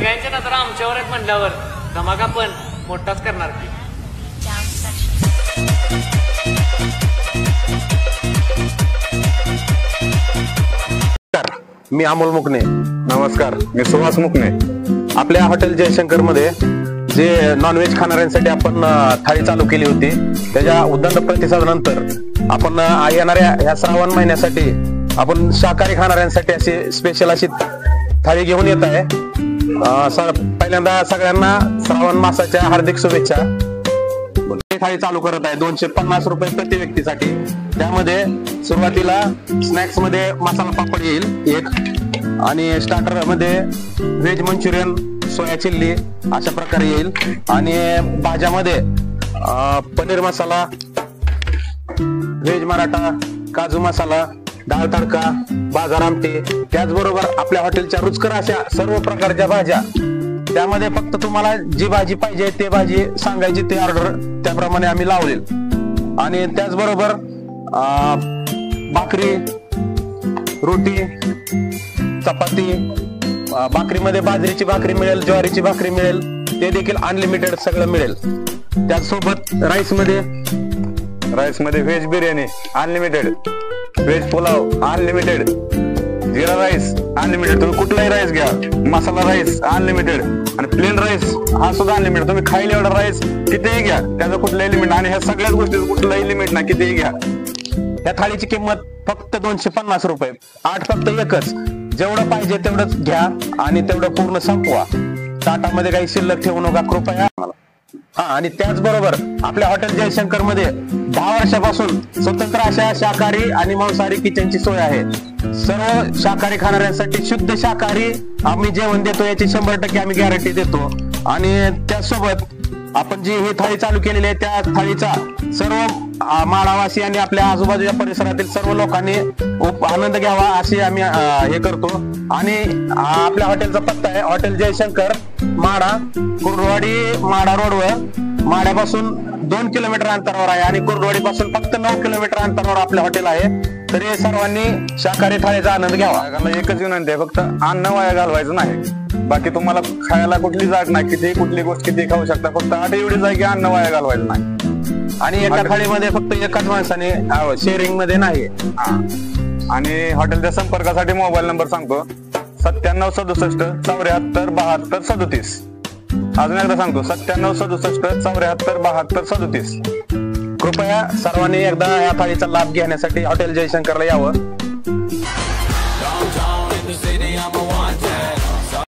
सगळ्यांच्या नजर आमच्यावर आहेत म्हणल्यावर धमाका पण मोठाच करणार की. मी अमोल मुकणे. नमस्कार, मी सुहास मुकणे. आपल्या हॉटेल जयशंकर मध्ये जे नॉनव्हेज खाणाऱ्यांसाठी आपण थाळी चालू केली होती, त्याच्या उदंड प्रतिसादानंतर आपण येणाऱ्या ह्या श्रावण महिन्यासाठी आपण शाकाहारी खाणाऱ्यांसाठी अशी स्पेशल अशी थाळी घेऊन येत आहे. पहिल्यांदा सगळ्यांना श्रावण मासाच्या हार्दिक शुभेच्छा. थाळी चालू करत आहे 250 रुपये प्रति व्यक्तीसाठी. त्यामध्ये सुरुवातीला स्नॅक्स मध्ये मसाला पापड येईल एक, आणि स्टार्टर मध्ये व्हेज मंचुरियन, सोया चिल्ली अशा प्रकारे येईल, आणि भाज्यामध्ये पनीर मसाला, व्हेज मराठा, काजू मसाला, डाळ तडका, बाजार आमटी, त्याचबरोबर आपल्या हॉटेलच्या रुचकर अशा सर्व प्रकारच्या भाज्या. त्यामध्ये फक्त तुम्हाला जी भाजी पाहिजे ते भाजी सांगायची, ते ऑर्डर त्याप्रमाणे आम्ही लावलेल. आणि त्याचबरोबर भाकरी, रोटी, चपाती, भाकरीमध्ये बाजरीची भाकरी मिळेल, ज्वारीची भाकरी मिळेल, ते देखील अनलिमिटेड सगळं मिळेल. त्याचसोबत राईस मध्ये veg biryani unlimited, veg pulao unlimited, jeera rice unlimited, तुम्ही कुठलाही राईस घ्या, मसाला राईस अनलिमिटेड, आणि प्लेन राईस हा सुद्धा अनलिमिटेड. तुम्ही खायला एवढा राईस कितीही घ्या, त्याचं कुठलंही लिमिट, आणि ह्या सगळ्याच गोष्टी कुठलंही लिमिट नाही, कितीही घ्या. या थाळीची किंमत फक्त 250 रुपये. फक्त एकच, जेवढं पाहिजे तेवढंच घ्या आणि तेवढं पूर्ण संपवा. ताटामध्ये काही शिल्लक ठेवू नका कृपया. आणि त्याचबरोबर आपल्या हॉटेल जयशंकर मध्ये 10 वर्षापासून स्वतंत्र अशा शाकाहारी आणि मांसाहारी किचनची सोय आहे. सर्व शाकाहारी खाणाऱ्यांसाठी शुद्ध शाकाहारी आम्ही जेवण देतो, याची 100% आम्ही गॅरंटी देतो. आणि त्यासोबत आपण जी ही थाळी चालू केलेली आहे, त्या थाळीचा सर्व माळावासी आणि आपल्या आजूबाजूच्या परिसरातील सर्व लोकांनी आनंद घ्यावा अशी आम्ही हे करतो. आणि आपल्या हॉटेलचा पत्ता आहे हॉटेल जयशंकर, माडा, कुर्डवाडी माडा रोडवर, माड्यापासून 2 किलोमीटर अंतरावर आहे, आणि कुर्डवाडी पासून फक्त 9 किलोमीटर अंतरावर आपलं हॉटेल आहे. तरी सर्वांनी शाकाहारी थाळीचा आनंद घ्यावा. एकच विनंती आहे, फक्त अन्न वाया घालवायचं नाही. बाकी तुम्हाला खायला कुठली जाग नाही, कुठली गोष्ट किती खाऊ शकता, फक्त आठ एवढीच आहे की अन्न वाया घालवायचं नाही. आणि एका थाळीमध्ये फक्त एकाच माणसाने शेअरिंग मध्ये नाही. आणि हॉटेलच्या संपर्कासाठी मोबाईल नंबर सांगतो, 97 67 74 72 37. अजून एकदा सांगतो, 97 67 74 72 37. कृपया सर्वांनी एकदा या थाळीचा लाभ घेण्यासाठी हॉटेल जयशंकरला यावं.